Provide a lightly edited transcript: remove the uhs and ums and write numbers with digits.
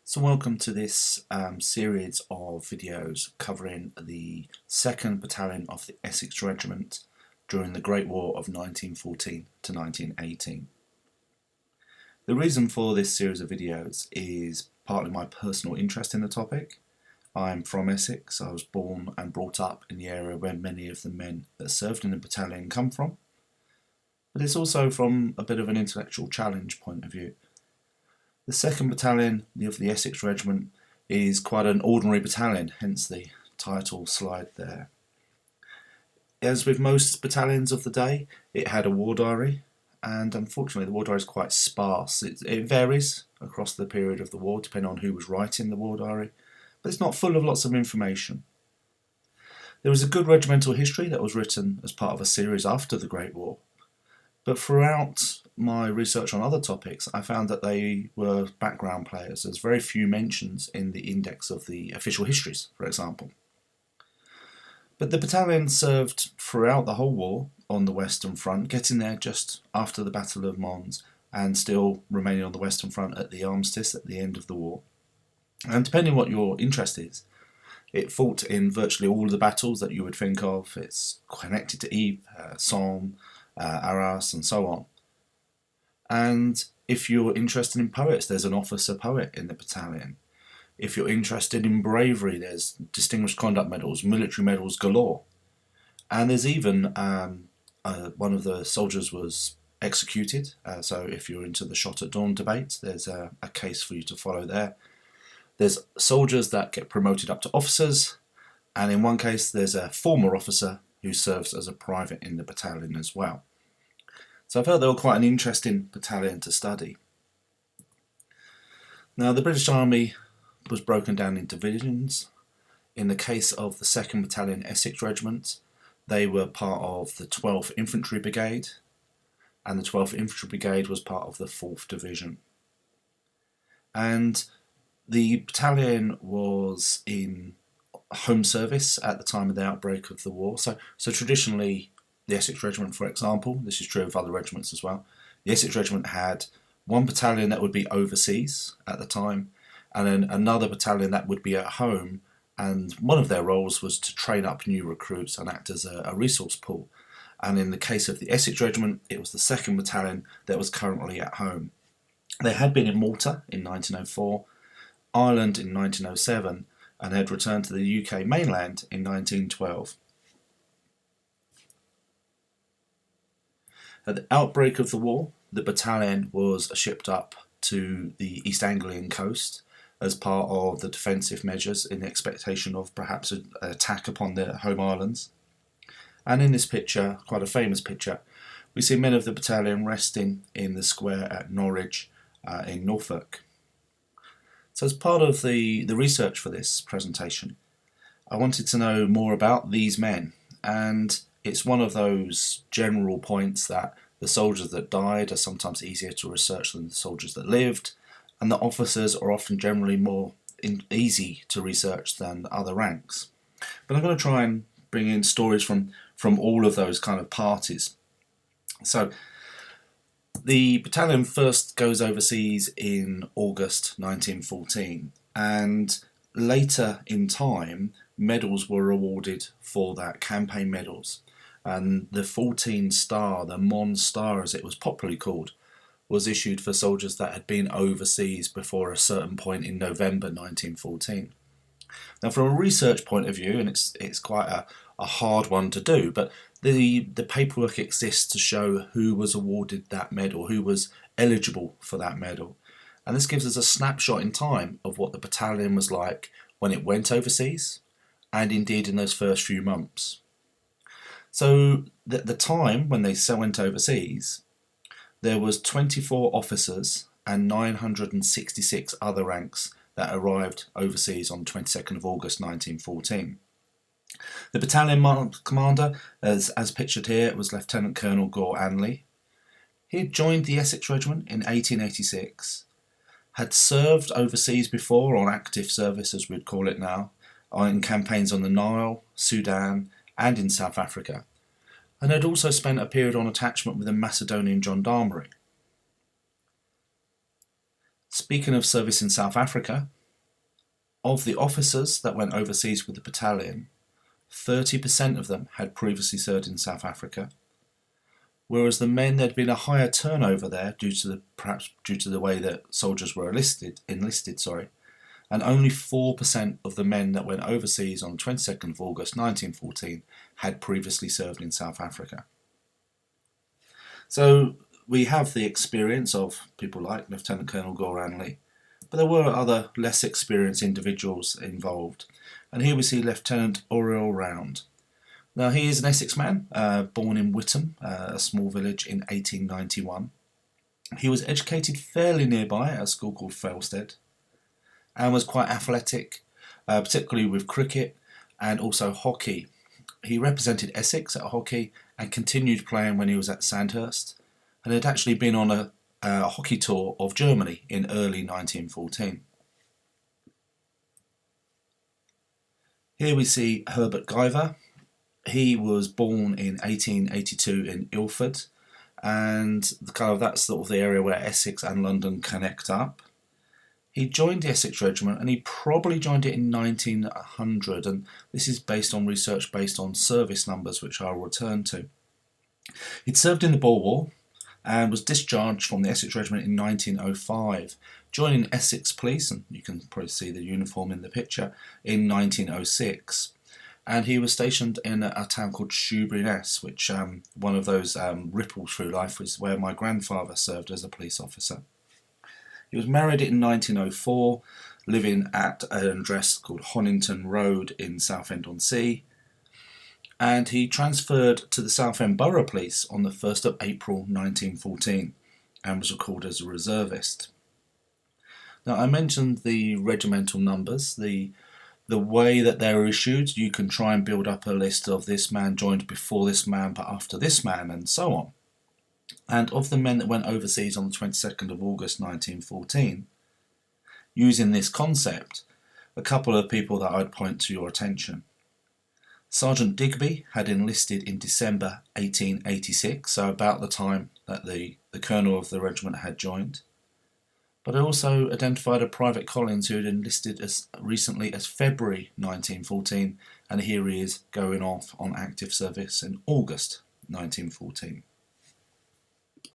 So welcome to this series of videos covering the 2nd Battalion of the Essex Regiment during the Great War of 1914 to 1918. The reason for this series of videos is partly my personal interest in the topic. I'm from Essex. I was born and brought up in the area where many of the men that served in the battalion come from. But it's also from a bit of an intellectual challenge point of view. The 2nd Battalion of the Essex Regiment is quite an ordinary battalion, hence the title slide there. As with most battalions of the day, it had a war diary, and unfortunately the war diary is quite sparse. It varies across the period of the war depending on who was writing the war diary, but it's not full of lots of information. There was a good regimental history that was written as part of a series after the Great War, but throughout my research on other topics, I found that they were background players. There's very few mentions in the index of the official histories, for example. But the battalion served throughout the whole war on the Western Front, getting there just after the Battle of Mons and still remaining on the Western Front at the armistice at the end of the war. And depending on what your interest is, it fought in virtually all of the battles that you would think of. It's connected to Ypres, Somme, Arras and so on. And if you're interested in poets, there's an officer poet in the battalion. If you're interested in bravery, there's distinguished conduct medals, military medals galore. And there's even one of the soldiers was executed, so if you're into the shot at dawn debate, there's a case for you to follow there. There's soldiers that get promoted up to officers, and in one case there's a former officer who serves as a private in the battalion as well. So I felt they were quite an interesting battalion to study. Now the British Army was broken down into divisions. In the case of the 2nd Battalion Essex Regiment, they were part of the 12th Infantry Brigade, and the 12th Infantry Brigade was part of the 4th Division. And the battalion was in home service at the time of the outbreak of the war. So traditionally, the Essex Regiment, for example, this is true of other regiments as well, the Essex Regiment had one battalion that would be overseas at the time, and then another battalion that would be at home, and one of their roles was to train up new recruits and act as a resource pool. And in the case of the Essex Regiment, it was the 2nd Battalion that was currently at home. They had been in Malta in 1904, Ireland in 1907, and had returned to the UK mainland in 1912. At the outbreak of the war, the battalion was shipped up to the East Anglian coast as part of the defensive measures in the expectation of perhaps an attack upon the home islands. And in this picture, quite a famous picture, we see men of the battalion resting in the square at Norwich in Norfolk. So as part of the research for this presentation, I wanted to know more about these men, and it's one of those general points that the soldiers that died are sometimes easier to research than the soldiers that lived, and the officers are often generally more easy to research than other ranks. But I'm going to try and bring in stories from all of those kind of parties. So the battalion first goes overseas in August 1914, and later in time medals were awarded for that, campaign medals. And the 14 star, the Mons star as it was popularly called, was issued for soldiers that had been overseas before a certain point in November 1914. Now from a research point of view, and it's quite a hard one to do, but the paperwork exists to show who was awarded that medal, who was eligible for that medal. And this gives us a snapshot in time of what the battalion was like when it went overseas, and indeed in those first few months. So at the time when they went overseas, there was 24 officers and 966 other ranks that arrived overseas on 22nd of August 1914. The battalion commander, as pictured here, was Lieutenant Colonel Gore Anley. He had joined the Essex Regiment in 1886, had served overseas before on active service as we'd call it now, in campaigns on the Nile, Sudan and in South Africa, and had also spent a period on attachment with the Macedonian Gendarmerie. Speaking of service in South Africa, of the officers that went overseas with the battalion, 30% of them had previously served in South Africa, whereas the men, there'd been a higher turnover there perhaps due to the way that soldiers were enlisted, and only 4% of the men that went overseas on the 22nd of August 1914 had previously served in South Africa. So we have the experience of people like Lieutenant Colonel Goran Lee, but there were other less experienced individuals involved. And here we see Lieutenant Oriel Round. Now he is an Essex man, born in Witham, a small village, in 1891. He was educated fairly nearby at a school called Felsted, and was quite athletic, particularly with cricket and also hockey. He represented Essex at hockey and continued playing when he was at Sandhurst, and had actually been on a hockey tour of Germany in early 1914. Here we see Herbert Guyver. He was born in 1882 in Ilford, and that's sort of the area where Essex and London connect up. He joined the Essex Regiment, and he probably joined it in 1900, and this is based on research based on service numbers, which I'll return to. He'd served in the Boer War and was discharged from the Essex Regiment in 1905, joining Essex Police, and you can probably see the uniform in the picture, in 1906. And he was stationed in a town called Shoebury-Ness, which one of those ripples through life is where my grandfather served as a police officer. He was married in 1904, living at an address called Honington Road in Southend-on-Sea, and he transferred to the Southend Borough Police on the 1st of April 1914 and was recalled as a reservist. Now, I mentioned the regimental numbers. The way that they were issued, you can try and build up a list of this man joined before this man but after this man, and so on. And of the men that went overseas on the 22nd of August 1914, using this concept, a couple of people that I'd point to your attention. Sergeant Digby had enlisted in December 1886, so about the time that the colonel of the regiment had joined. But I also identified a Private Collins who had enlisted as recently as February 1914, and here he is going off on active service in August 1914.